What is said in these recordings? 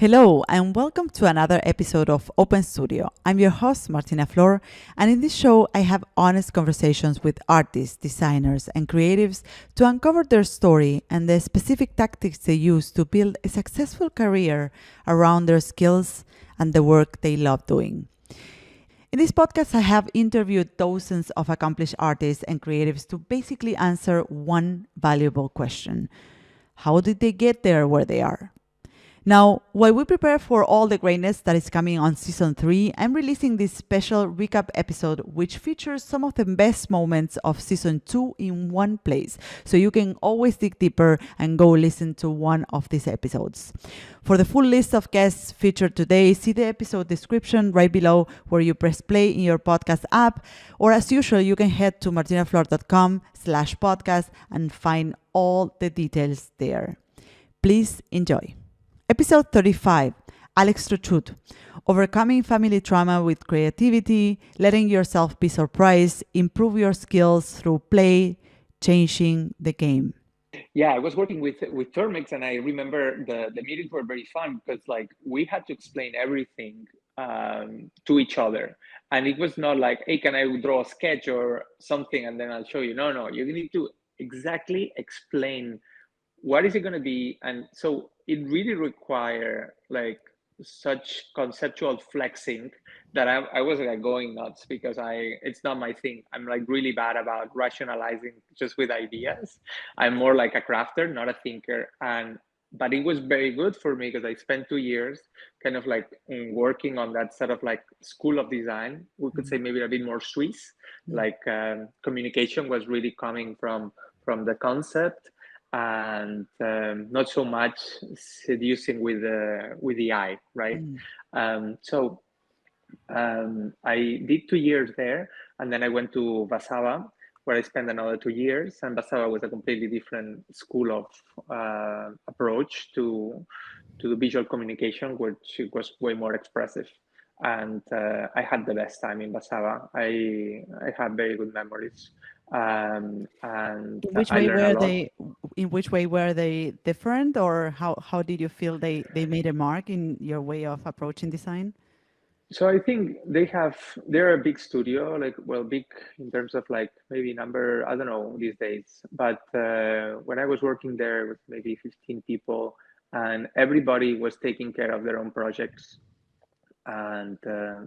Hello, and welcome to another episode of Open Studio. I'm your host, Martina Flor, and in this show, I have honest conversations with artists, designers, and creatives to uncover their story and the specific tactics they use to build a successful career around their skills and the work they love doing. In this podcast, I have interviewed dozens of accomplished artists and creatives to basically answer one valuable question. How did they get there where they are? Now, while we prepare for all the greatness that is coming on season 3, I'm releasing this special recap episode which features some of the best moments of season 2 in one place. So you can always dig deeper and go listen to one of these episodes. For the full list of guests featured today, see the episode description right below where you press play in your podcast app. Or as usual, you can head to martinaflor.com/podcast and find all the details there. Please enjoy. Episode 35, Alex Trochut, overcoming family trauma with creativity, letting yourself be surprised, improve your skills through play, changing the game. Yeah, I was working with Termix, and I remember the meetings were very fun because like we had to explain everything to each other, and it was not like, hey, can I draw a sketch or something, and then I'll show you. No, you need to exactly explain what is it going to be, and so it really require like such conceptual flexing that I was like going nuts because it's not my thing. I'm like really bad about rationalizing just with ideas. I'm more like a crafter, not a thinker. But it was very good for me because I spent 2 years kind of like working on that sort of like school of design. We could say maybe a bit more Swiss, like communication was really coming from the concept and not so much seducing with the eye, right? So I did 2 years there, and then I went to Vasava, where I spent another 2 years. And Vasava was a completely different school of approach to the visual communication, which was way more expressive. And I had the best time in Vasava. I had very good memories, and In which I way learned a were lot. they different, or how did you feel they made a mark in your way of approaching design? So I think they're a big studio, like, well, big in terms of like maybe number, I don't know these days, but when I was working there, it was maybe 15 people, and everybody was taking care of their own projects, and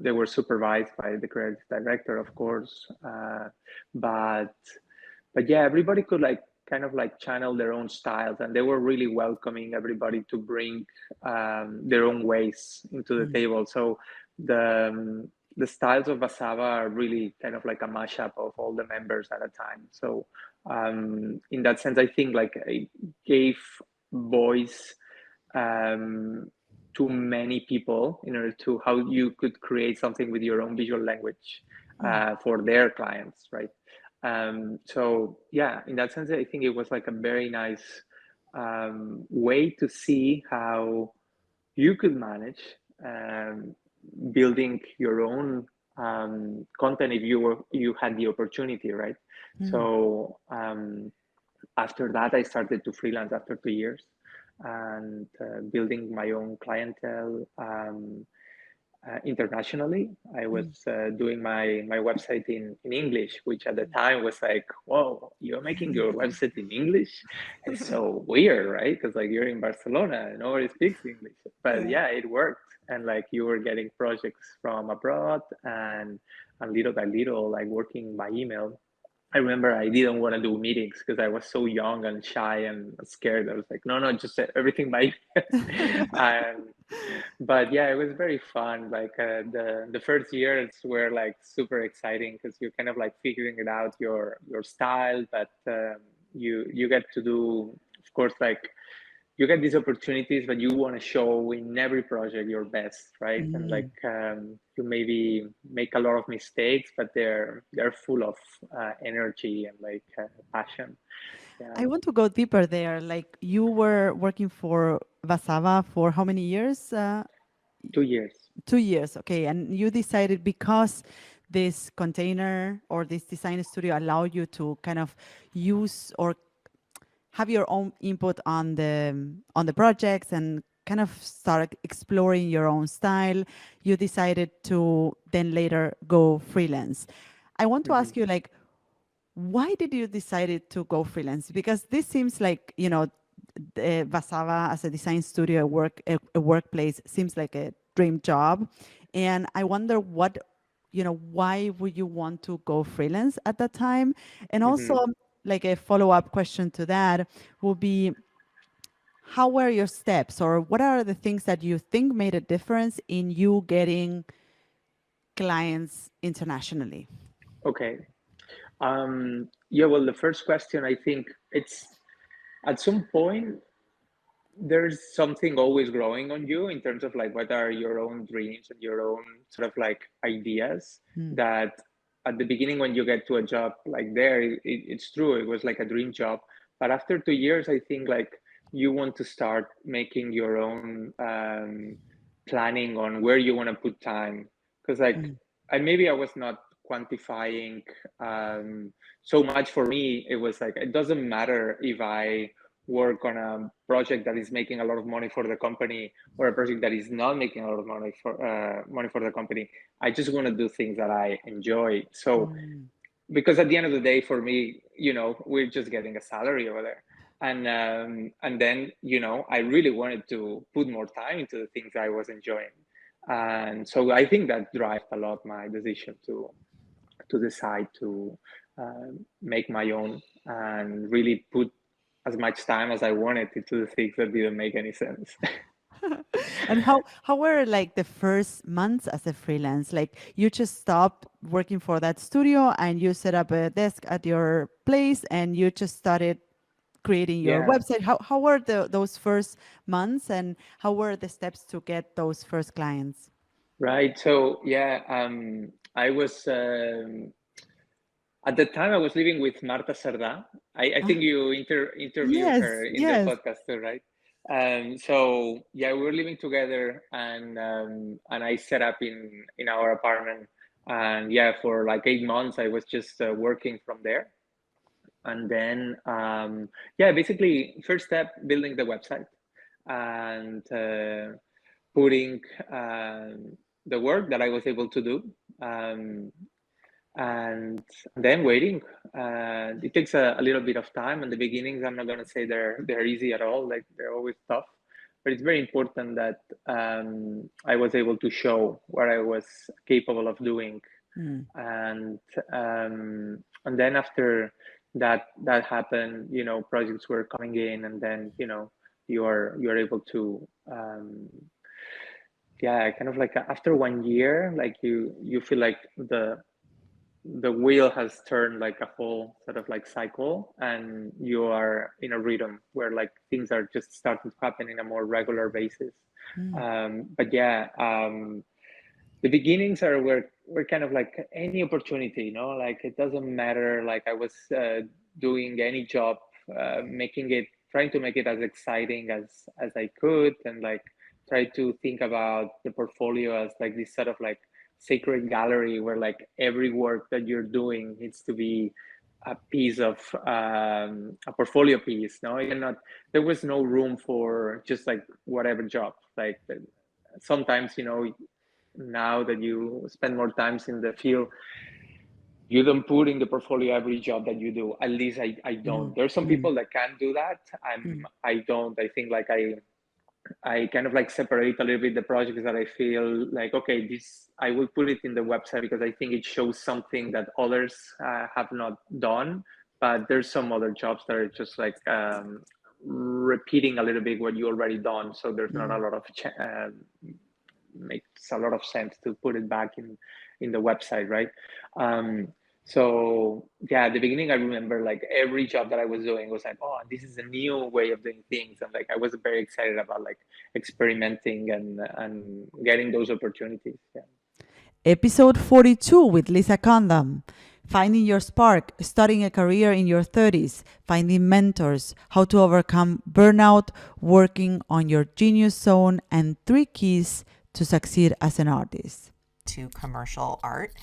they were supervised by the creative director, of course, but yeah, everybody could like kind of like channel their own styles, and they were really welcoming everybody to bring their own ways into the table. So the styles of Basava are really kind of like a mashup of all the members at a time. So in that sense, I think like I gave voice to many people in order to how you could create something with your own visual language for their clients, right? So yeah, in that sense, I think it was like a very nice way to see how you could manage building your own content if you had the opportunity, right? So after that, I started to freelance after 2 years and building my own clientele internationally. I was doing my website in English, which at the time was like, whoa, you're making your website in English? It's so weird, right? Because like you're in Barcelona and nobody speaks English. But yeah, it worked. And like you were getting projects from abroad and little by little, like working by email. I remember I didn't want to do meetings because I was so young and shy and scared. I was like, no, just everything by and but yeah, it was very fun. Like the first years were like super exciting because you're kind of like figuring it out your style, but you get to do, of course, like you get these opportunities, but you want to show in every project your best, right? And like you maybe make a lot of mistakes, but they're full of energy and like passion. Yeah, I want to go deeper there. Like you were working for Vasava for how many years? 2 years. 2 years, okay. And you decided because this container or this design studio allowed you to kind of use or have your own input on the projects and kind of start exploring your own style, you decided to then later go freelance. I want to Mhm. ask you, like, why did you decided to go freelance? Because this seems like, Vasava as a design studio, a workplace seems like a dream job. And I wonder why would you want to go freelance at that time? And also, Mhm. like a follow-up question to that would be, how were your steps, or what are the things that you think made a difference in you getting clients internationally? Okay. Yeah, well, the first question, I think it's at some point there's something always growing on you in terms of like what are your own dreams and your own sort of like ideas Mm, that at the beginning when you get to a job like there, it's true, it was like a dream job. But after 2 years, I think like you want to start making your own planning on where you want to put time. Because like mm, I was not quantifying so much. For me it was like it doesn't matter if I work on a project that is making a lot of money for the company or a project that is not making a lot of money for the company. I just want to do things that I enjoy. So mm, because at the end of the day, for me, we're just getting a salary over there, and then I really wanted to put more time into the things I was enjoying, and so I think that drives a lot my decision to decide to make my own and really put as much time as I wanted into the things that didn't make any sense. And how were like the first months as a freelance? Like you just stopped working for that studio and you set up a desk at your place and you just started creating your Yeah, website. How were those first months, and how were the steps to get those first clients? right. So yeah, I was at the time I was living with Marta Cerdá. I Ah, think you interview her yes, in the yes. podcast too, right? So yeah, we were living together, and I set up in our apartment, and yeah, for like 8 months I was just working from there, and then yeah, basically first step building the website and putting the work that I was able to do. Um, and then waiting. It takes a little bit of time. In the beginnings, I'm not going to say they're easy at all. Like they're always tough, but it's very important that I was able to show what I was capable of doing, Mm, and and then after that happened, projects were coming in, and then you're able to yeah, kind of like after 1 year, like you feel like the wheel has turned like a whole sort of like cycle, and you are in a rhythm where like things are just starting to happen in a more regular basis. mm, But yeah, the beginnings are were kind of like any opportunity, like it doesn't matter. Like I was doing any job, trying to make it as exciting as I could, and like try to think about the portfolio as like this sort of like sacred gallery where like every work that you're doing needs to be a piece of a portfolio piece. No, you're not. There was no room for just like whatever job. Like sometimes, now that you spend more times in the field, you don't put in the portfolio every job that you do. At least I mm, don't. There's some mm, people that can do that. mm, I don't. I think like I kind of like separate a little bit the projects that I feel like, okay, this I will put it in the website because I think it shows something that others have not done. But there's some other jobs that are just like repeating a little bit what you already done. So there's not a mm. lot of makes a lot of sense to put it back in the website, right? Um, so yeah, at the beginning, I remember like every job that I was doing was like, oh, this is a new way of doing things, and like I was very excited about like experimenting and getting those opportunities. Yeah. Episode 42 with Lisa Condom. Finding your spark, starting a career in your 30s, finding mentors, how to overcome burnout, working on your genius zone, and 3 keys to succeed as an artist. To commercial art.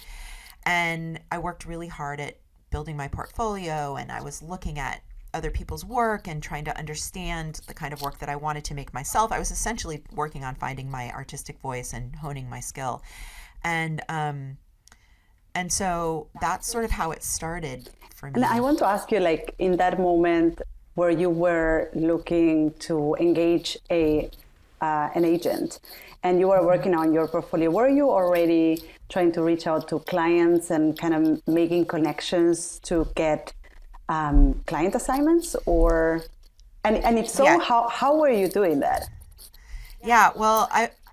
And I worked really hard at building my portfolio, and I was looking at other people's work and trying to understand the kind of work that I wanted to make myself. I was essentially working on finding my artistic voice and honing my skill. And so that's sort of how it started for me. And I want to ask you, like, in that moment where you were looking to engage an agent and you were working on your portfolio, were you already trying to reach out to clients and kind of making connections to get client assignments? And if so, Yeah. how were you doing that? Yeah, well,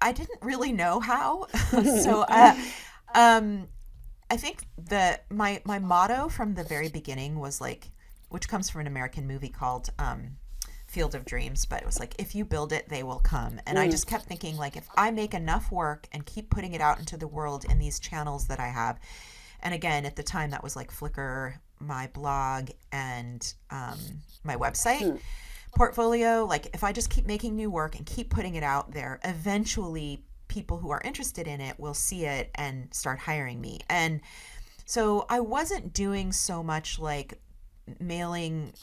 I didn't really know how. So I think my motto from the very beginning was like, which comes from an American movie called Field of Dreams, but it was like, if you build it, they will come. And I just kept thinking, like, if I make enough work and keep putting it out into the world in these channels that I have, and again, at the time that was like Flickr, my blog, and my website portfolio, like if I just keep making new work and keep putting it out there, eventually people who are interested in it will see it and start hiring me. And so I wasn't doing so much like mailing,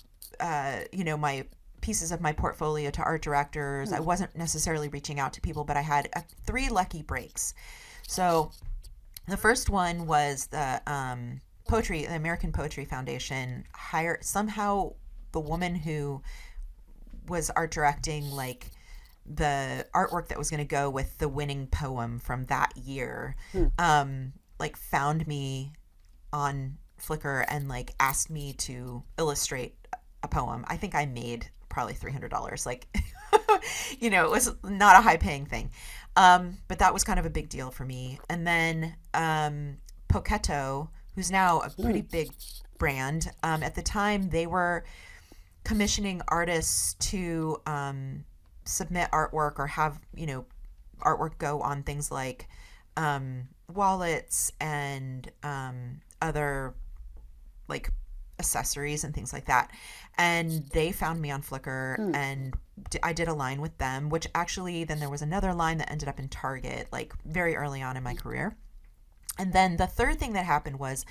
my pieces of my portfolio to art directors. I wasn't necessarily reaching out to people, but I had 3 lucky breaks. So the first one was the American Poetry Foundation hired somehow the woman who was art directing like the artwork that was going to go with the winning poem from that year, like found me on Flickr and like asked me to illustrate a poem. I think I made probably $300. Like, it was not a high paying thing. But that was kind of a big deal for me. And then Poketo, who's now a pretty big brand, at the time they were commissioning artists to submit artwork or have, artwork go on things like wallets and other like accessories and things like that. And they found me on Flickr and I did a line with them, which actually then there was another line that ended up in Target, like very early on in my career. And then the third thing that happened was,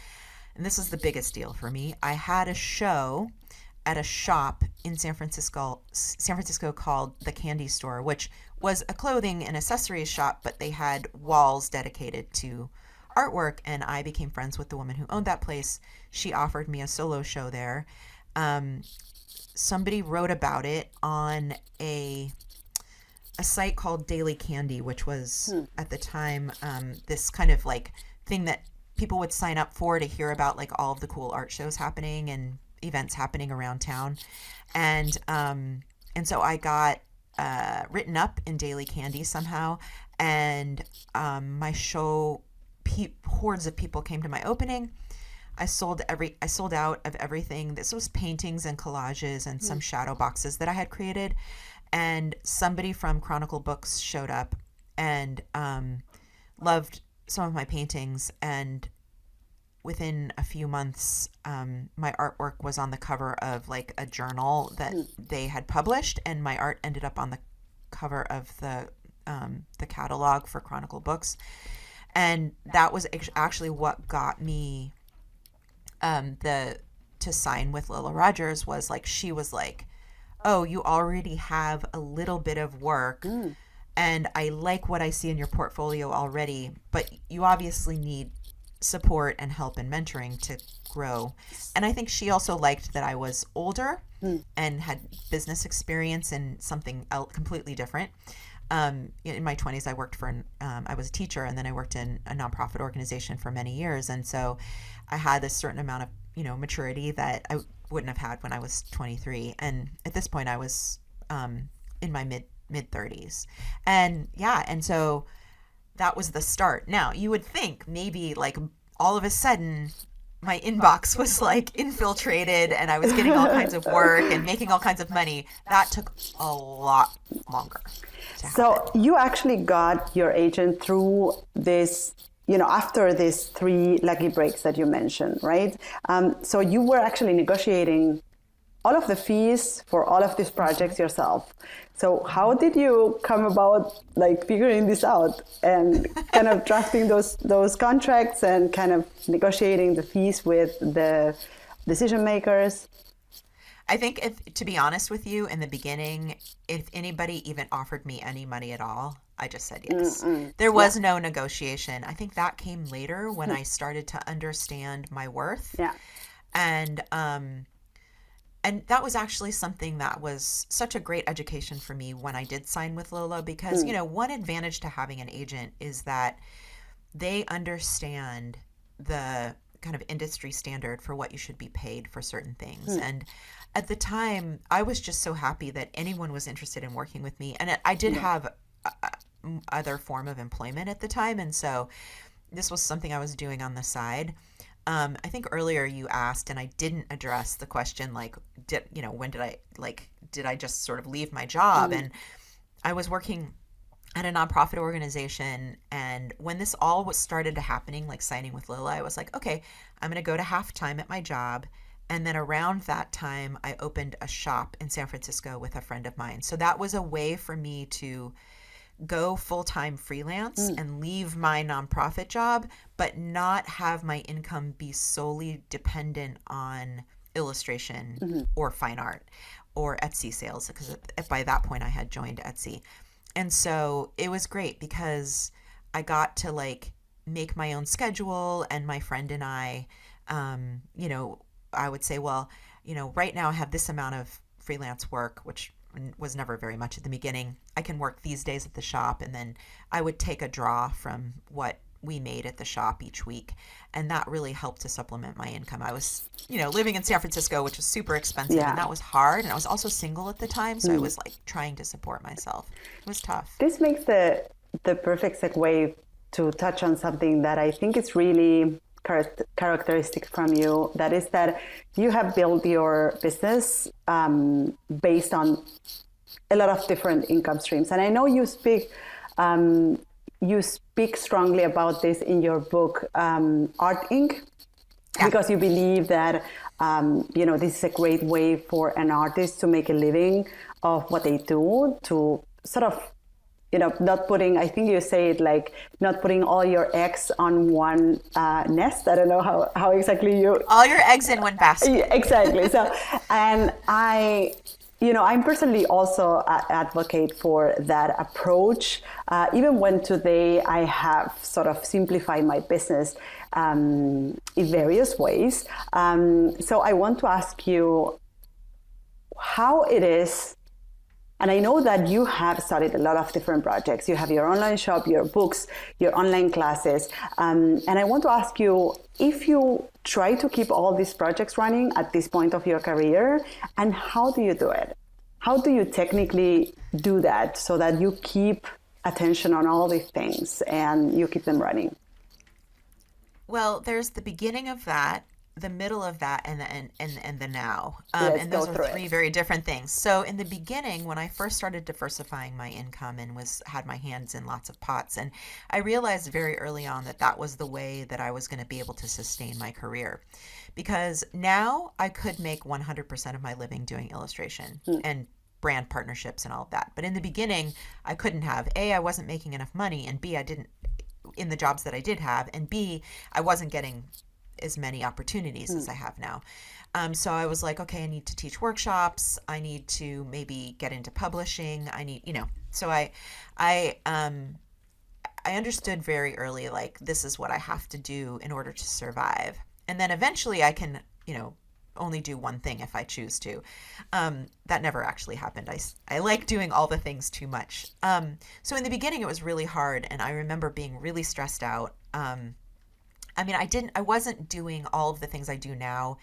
and this is the biggest deal for me, I had a show at a shop in San Francisco called The Candy Store, which was a clothing and accessories shop, but they had walls dedicated to artwork. And I became friends with the woman who owned that place. She offered me a solo show there. Somebody wrote about it on a site called Daily Candy, which was at the time this kind of like thing that people would sign up for to hear about like all of the cool art shows happening and events happening around town. And so I got written up in Daily Candy somehow, and my show, hordes of people came to my opening. I sold out of everything. This was paintings and collages and some shadow boxes that I had created. And somebody from Chronicle Books showed up and loved some of my paintings. And within a few months, my artwork was on the cover of like a journal that they had published, and my art ended up on the cover of the catalog for Chronicle Books. And that was actually what got me to sign with Lila Rogers. Was like, she was like, oh, you already have a little bit of work and I like what I see in your portfolio already, but you obviously need support and help and mentoring to grow. And I think she also liked that I was older and had business experience in something else completely different. In my 20s, I worked I was a teacher, and then I worked in a nonprofit organization for many years. And so I had this certain amount of, maturity that I wouldn't have had when I was 23. And at this point I was in my mid 30s. And so that was the start. Now, you would think maybe like all of a sudden my inbox was like infiltrated and I was getting all kinds of work and making all kinds of money. That took a lot longer to happen. So you actually got your agent through this, after these 3 lucky breaks that you mentioned, right? So you were actually negotiating all of the fees for all of these projects yourself. So how did you come about like figuring this out and kind of drafting those contracts and kind of negotiating the fees with the decision makers? I think to be honest with you, in the beginning, if anybody even offered me any money at all, I just said yes. There was no negotiation. I think that came later when I started to understand my worth. Yeah. And that was actually something that was such a great education for me when I did sign with Lola, because, one advantage to having an agent is that they understand the kind of industry standard for what you should be paid for certain things. And at the time, I was just so happy that anyone was interested in working with me. And I did have other form of employment at the time. And so this was something I was doing on the side. I think earlier you asked, and I didn't address the question, like, when did I just sort of leave my job? And I was working at a nonprofit organization. And when this all was started to happening, like signing with Lola, I was like, okay, I'm going to go to half-time at my job. And then around that time, I opened a shop in San Francisco with a friend of mine. So that was a way for me to go full-time freelance and leave my nonprofit job, but not have my income be solely dependent on illustration or fine art or Etsy sales, because by that point I had joined Etsy. And so it was great because I got to like make my own schedule, and my friend and I, I would say, well, right now I have this amount of freelance work, which was never very much at the beginning. I can work these days at the shop, and then I would take a draw from what we made at the shop each week. And that really helped to supplement my income. I was, living in San Francisco, which was super expensive, and that was hard. And I was also single at the time. So I was like trying to support myself. It was tough. This makes the perfect segue to touch on something that I think is really characteristic from you. That is that you have built your business based on a lot of different income streams. And I know you speak strongly about this in your book, Art Inc., because you believe that this is a great way for an artist to make a living of what they do, to sort of not putting, I think you say it like, not putting all your eggs on one nest. I don't know how exactly you... All your eggs in one basket. Exactly. So, and I'm personally also advocate for that approach, even when today I have sort of simplified my business in various ways. So I want to ask you how it is. And I know that you have started a lot of different projects. You have your online shop, your books, your online classes. And I want to ask you if you try to keep all these projects running at this point of your career, and how do you do it? How do you technically do that so that you keep attention on all these things and you keep them running? Well, there's the beginning of that, the middle of that, and the now. And those are three very different things. So in the beginning, when I first started diversifying my income and had my hands in lots of pots, and I realized very early on that was the way that I was going to be able to sustain my career. Because now I could make 100% of my living doing illustration and brand partnerships and all of that. But in the beginning, I couldn't have. A, I wasn't making enough money, and B, I didn't, in the jobs that I did have, and B, I wasn't getting as many opportunities as I have now. So I was like, okay, I need to teach workshops. I need to maybe get into publishing. I need, so I understood very early, like, this is what I have to do in order to survive. And then eventually I can, only do one thing if I choose to. That never actually happened. I like doing all the things too much. So in the beginning it was really hard, and I remember being really stressed out. I wasn't doing all of the things I do now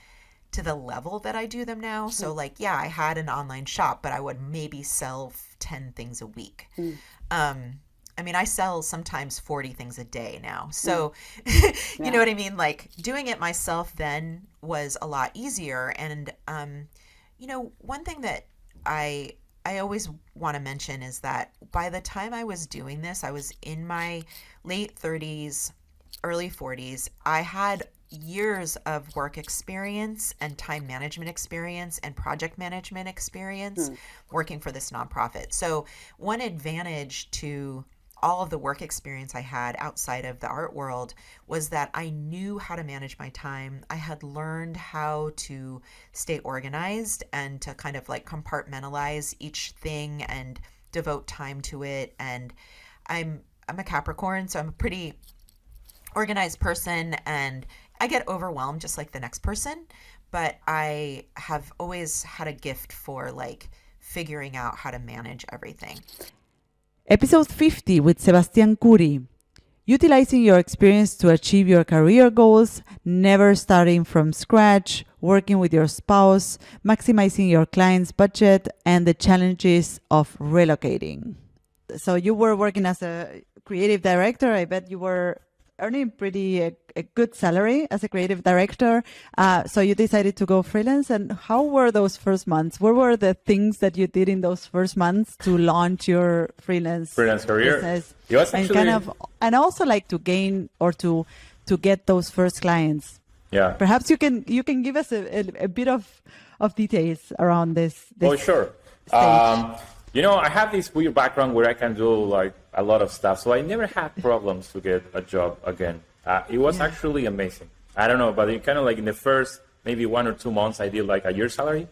to the level that I do them now. So I had an online shop, but I would maybe sell 10 things a week. I sell sometimes 40 things a day now. So, you know what I mean? Like, doing it myself then was a lot easier. And, one thing that I always want to mention is that by the time I was doing this, I was in my late 30s, early 40s. I had years of work experience and time management experience and project management experience working for this nonprofit. So one advantage to all of the work experience I had outside of the art world was that I knew how to manage my time. I had learned how to stay organized and to kind of like compartmentalize each thing and devote time to it. And I'm a Capricorn, so I'm a pretty organized person, and I get overwhelmed just like the next person. But I have always had a gift for like figuring out how to manage everything. Episode 50 with Sebastian Curi. Utilizing your experience to achieve your career goals, never starting from scratch, working with your spouse, maximizing your client's budget, and the challenges of relocating. So you were working as a creative director. I bet you were earning a good salary as a creative director. So you decided to go freelance. And how were those first months? What were the things that you did in those first months to launch your freelance career? Business? It was actually... And also like to gain or to get those first clients. Yeah. Perhaps you can give us a bit of details around this. Oh, sure. I have this weird background where I can do like a lot of stuff. So I never had problems to get a job again. It was actually amazing. I don't know, but it kind of like in the first maybe 1 or 2 months, I did like a year's salary.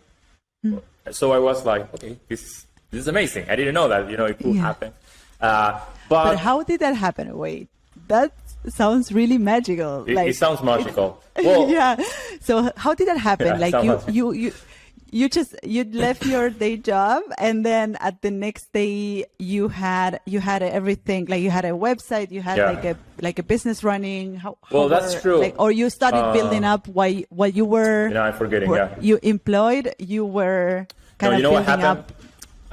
So I was like, okay, this is amazing. I didn't know that, it could happen. But how did that happen? Wait, that sounds really magical. It sounds magical. Well, yeah. So how did that happen? Yeah, like you left your day job, and then at the next day you had everything. Like you had a website, you had like a business running. That's true. Or you started building up while you were. I'm forgetting. You employed. You were kind of building up.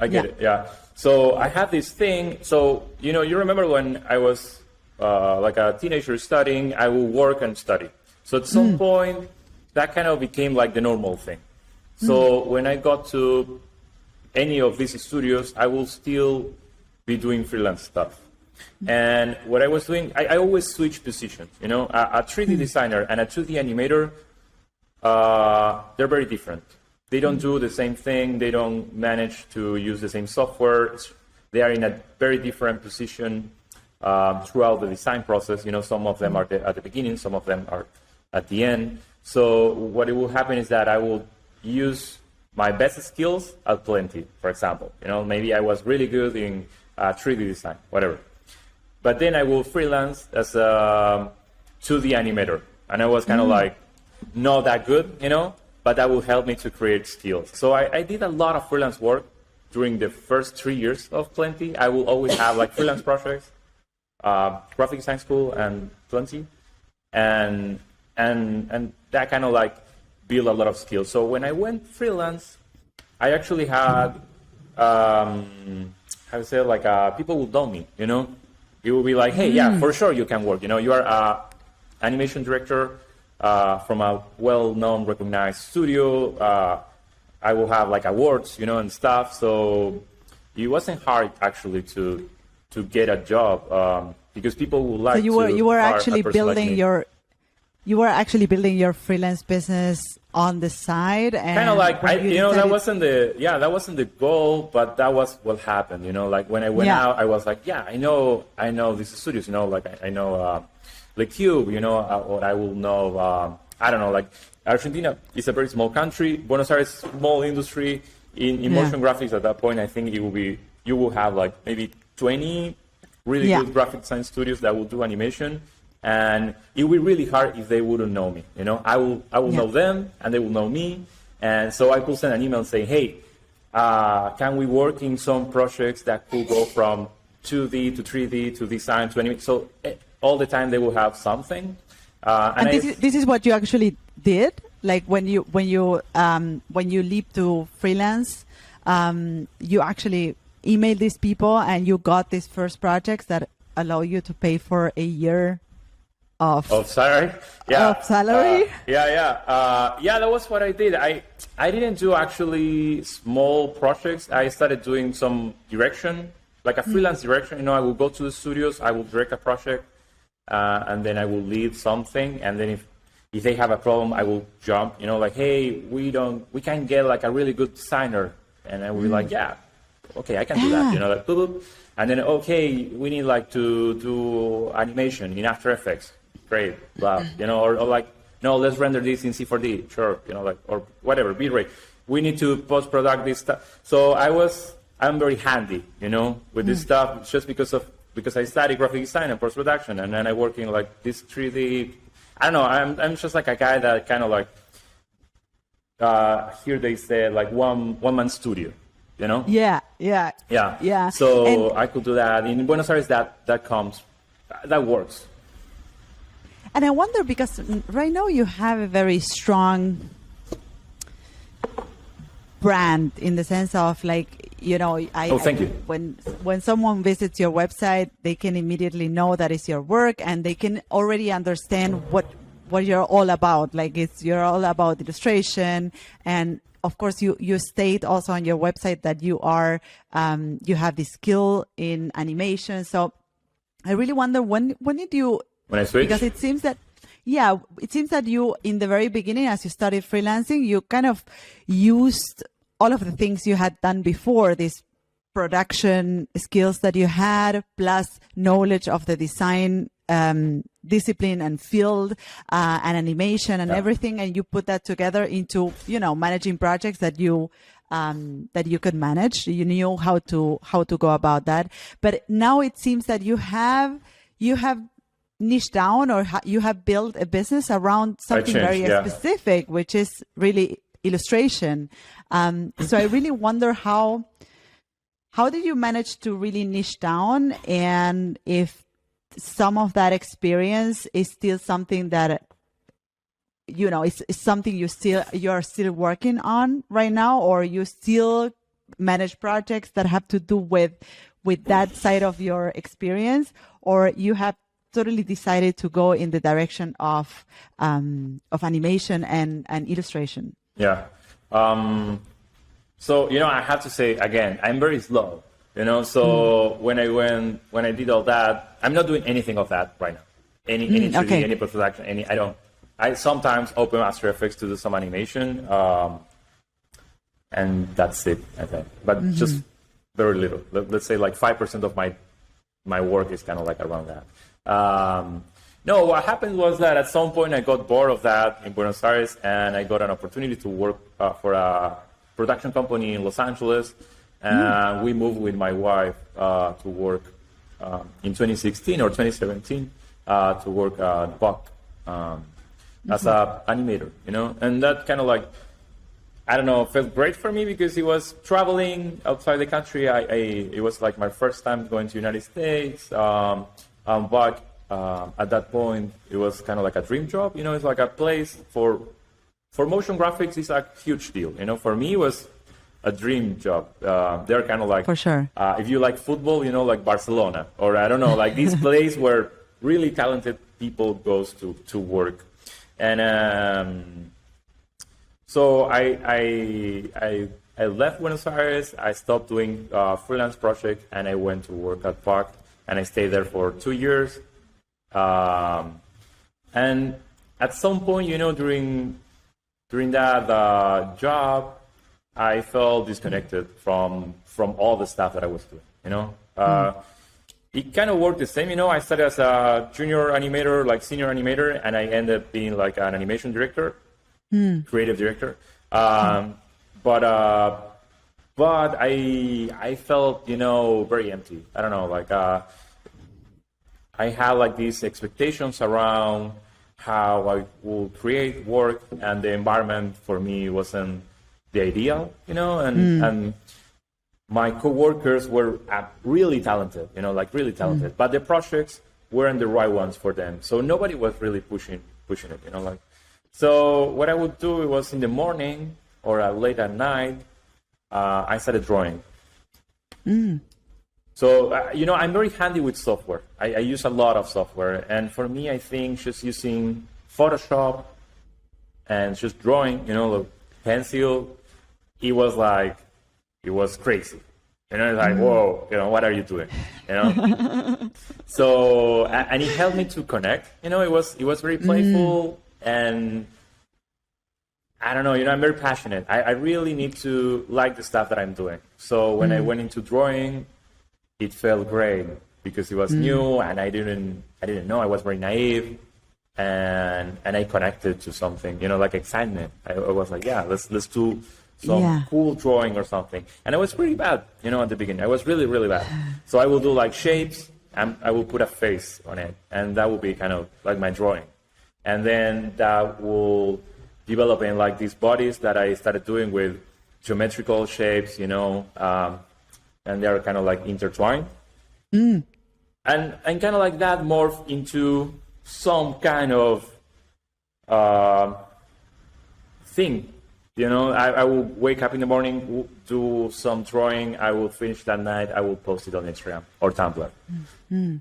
I get it. Yeah. So I had this thing. So you remember when I was like a teenager studying, I would work and study. So at some point, that kind of became like the normal thing. So when I got to any of these studios, I will still be doing freelance stuff. And what I was doing, I always switch positions. A 3D designer and a 2D animator, they're very different. They don't do the same thing. They don't manage to use the same software. They are in a very different position throughout the design process. Some of them are at the beginning, some of them are at the end. So what it will happen is that I will use my best skills at Plenty, for example. Maybe I was really good in 3D design, whatever. But then I will freelance as a 2D animator. And I was kind of like not that good, but that will help me to create skills. So I did a lot of freelance work during the first 3 years of Plenty. I will always have like freelance projects, graphic design school and Plenty. And that kind of like build a lot of skills. So when I went freelance, I actually had, people would know me, It would be like, hey, yeah, for sure you can work. You are an animation director from a well-known, recognized studio. I will have like awards, and stuff. So it wasn't hard actually to get a job because people would like. So you were actually building your freelance business on the side, and kind of like that wasn't the goal, but that was what happened. Like when I went out, I was like, I know these studios. I know Le Cube. Or I will know. I don't know. Like Argentina is a very small country. Buenos Aires, small industry in motion graphics. At that point, I think you will have like maybe 20 really good graphic design studios that will do animation. And it would be really hard if they wouldn't know me. I will know them, and they will know me. And so I could send an email saying, hey, can we work in some projects that could go from 2D to 3D to design to animation? So all the time they will have something. And this is what you actually did. Like when you leap to freelance, you actually emailed these people, and you got these first projects that allow you to pay for a year of salary. Of salary. That was what I did. I didn't do actually small projects. I started doing some direction, like a freelance direction. I will go to the studios, I will direct a project, and then I will lead something. And then if they have a problem, I will jump. Like, hey, we can get like a really good designer, and I will be like, yeah, okay, I can do that. Like, boop, boop. And then, okay, we need like to do animation in After Effects. Great, blah, or like, no, let's render this in C4D, sure, like, or whatever, bitrate. We need to post-product this stuff. So I'm very handy, with this stuff, just because I study graphic design and post-production, and then I work in like this 3D. I don't know, I'm just like a guy that kind of like, here they say like one-man studio, Yeah. So I could do that in Buenos Aires. That works. And I wonder, because right now you have a very strong brand, in the sense of like, thank you. When someone visits your website, they can immediately know that it's your work, and they can already understand what you're all about. Like you're all about illustration, and of course you state also on your website that you you have the skill in animation. So I really wonder, when did you? When I switched? Because it seems that you, in the very beginning, as you started freelancing, you kind of used all of the things you had done before, these production skills that you had, plus knowledge of the design discipline and field and animation and everything, and you put that together into managing projects that you could manage. You knew how to go about that. But now it seems that you have niche down, or you have built a business around something very specific, which is really illustration. So I really wonder how did you manage to really niche down, and if some of that experience is still something that is something you're still working on right now, or you still manage projects that have to do with that side of your experience, or you have totally decided to go in the direction of animation and illustration? Yeah. So, I have to say, again, I'm very slow, so when I did all that, I'm not doing anything of that right now. Any 3D, any post-production, I sometimes open After Effects to do some animation, and that's it, I think. But just very little. Let's say like 5% of my work is kind of like around that. No, what happened was that at some point I got bored of that in Buenos Aires, and I got an opportunity to work for a production company in Los Angeles. And we moved with my wife to work in 2016 or 2017 to work at Buck as an animator, and that kind of like, I don't know, felt great for me because it was traveling outside the country. It was like my first time going to the United States. But at that point, it was kind of like a dream job. It's like a place for motion graphics is a huge deal. For me, it was a dream job. They're kind of like, for sure. If you like football, like Barcelona, or I don't know, like this place where really talented people goes to work. And so I left Buenos Aires. I stopped doing freelance project, and I went to work at Park. And I stayed there for 2 years. And at some point, during that job, I felt disconnected from all the stuff that I was doing. It kind of worked the same. I started as a junior animator, like senior animator, and I ended up being like an animation director, creative director. But I felt, very empty. I don't know, like I had like these expectations around how I would create work, and the environment for me wasn't the ideal, and my coworkers were really talented, really talented, but the projects weren't the right ones for them. So nobody was really pushing it, So what I would do was in the morning or late at night, I started drawing. So, I'm very handy with software. I use a lot of software. And for me, I think just using Photoshop and just drawing, the pencil, it was crazy. It's like, whoa, what are you doing? So, and it helped me to connect. It was very playful. And I don't know, I'm very passionate. I really need to like the stuff that I'm doing. So when I went into drawing, it felt great because it was new and I didn't know. I was very naive, and I connected to something, like excitement. I was like, yeah, let's do some cool drawing or something. And I was pretty bad, at the beginning. I was really, really bad. So I will do like shapes and I will put a face on it, and that will be kind of like my drawing. And then that will develop in like these bodies that I started doing with geometrical shapes, and they're kind of like intertwined. And kind of like that morph into some kind of thing. I will wake up in the morning, do some drawing, I will finish that night, I will post it on Instagram or Tumblr.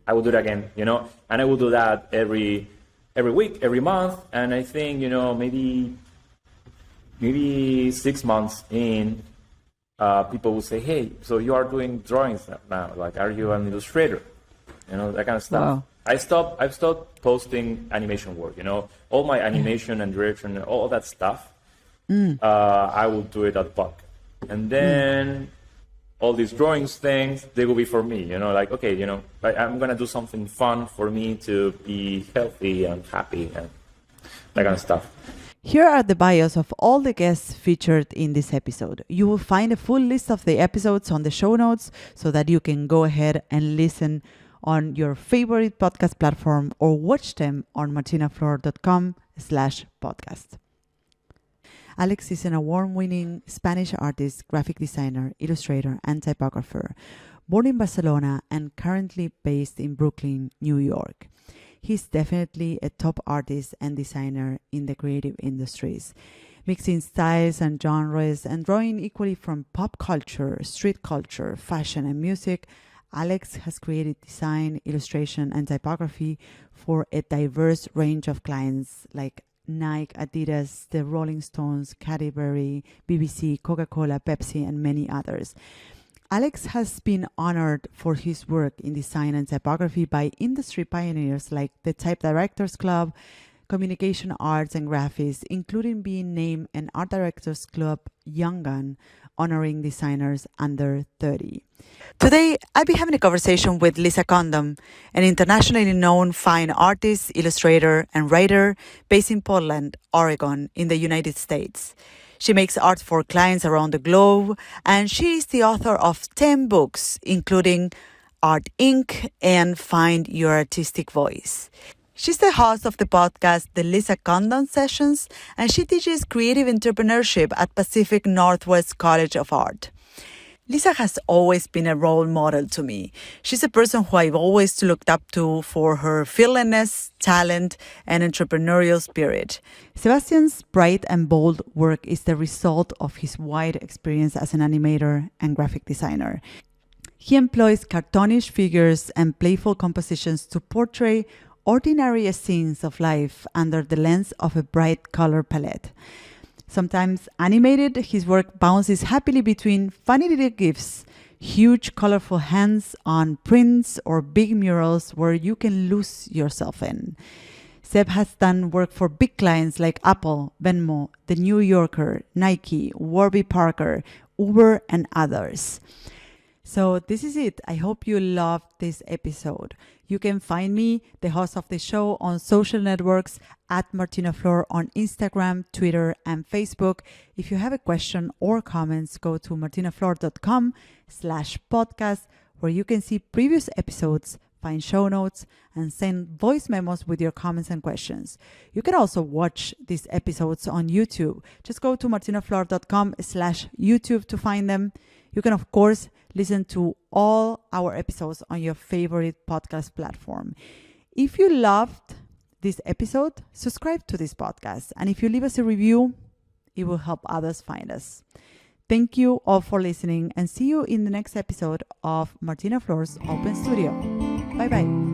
I will do it again, and I will do that every week, every month. And I think, maybe 6 months in, people will say, hey, so you are doing drawings now, like, are you an illustrator? That kind of stuff. Wow. I've stopped posting animation work, all my animation and direction and all that stuff. I will do it at bulk. And then all these drawings things, they will be for me, like, okay, I'm going to do something fun for me to be healthy and happy and that kind of stuff. Here are the bios of all the guests featured in this episode. You will find a full list of the episodes on the show notes so that you can go ahead and listen on your favorite podcast platform or watch them on martinaflor.com/podcast. Alex is an award-winning Spanish artist, graphic designer, illustrator, and typographer, born in Barcelona and currently based in Brooklyn, New York. He's definitely a top artist and designer in the creative industries, mixing styles and genres and drawing equally from pop culture, street culture, fashion, and music. Alex has created design, illustration, and typography for a diverse range of clients like Nike, Adidas, the Rolling Stones, Cadbury, BBC, Coca-Cola, Pepsi, and many others. Alex has been honored for his work in design and typography by industry pioneers like the Type Directors Club, Communication Arts and Graphics, including being named an Art Directors Club Young Gun, honoring designers under 30. Today, I'll be having a conversation with Lisa Congdon, an internationally known fine artist, illustrator, and writer based in Portland, Oregon, in the United States. She makes art for clients around the globe, and she is the author of 10 books, including Art Inc. and Find Your Artistic Voice. She's the host of the podcast, The Lisa Congdon Sessions, and she teaches creative entrepreneurship at Pacific Northwest College of Art. Lisa has always been a role model to me. She's a person who I've always looked up to for her fearlessness, talent, and entrepreneurial spirit. Sebastian's bright and bold work is the result of his wide experience as an animator and graphic designer. He employs cartoonish figures and playful compositions to portray ordinary scenes of life under the lens of a bright color palette. Sometimes animated, his work bounces happily between funny little gifs, huge colorful hands on prints, or big murals where you can lose yourself in. Seb has done work for big clients like Apple, Venmo, The New Yorker, Nike, Warby Parker, Uber, and others. So this is it. I hope you loved this episode. You can find me, the host of the show, on social networks at Martina Flor on Instagram, Twitter, and Facebook. If you have a question or comments, go to martinaflor.com/podcast, where you can see previous episodes, find show notes, and send voice memos with your comments and questions. You can also watch these episodes on YouTube. Just go to martinaflor.com/YouTube to find them. You can, of course, listen to all our episodes on your favorite podcast platform. If you loved this episode, subscribe to this podcast. And if you leave us a review, it will help others find us. Thank you all for listening, and see you in the next episode of Martina Flor's Open Studio. Bye-bye.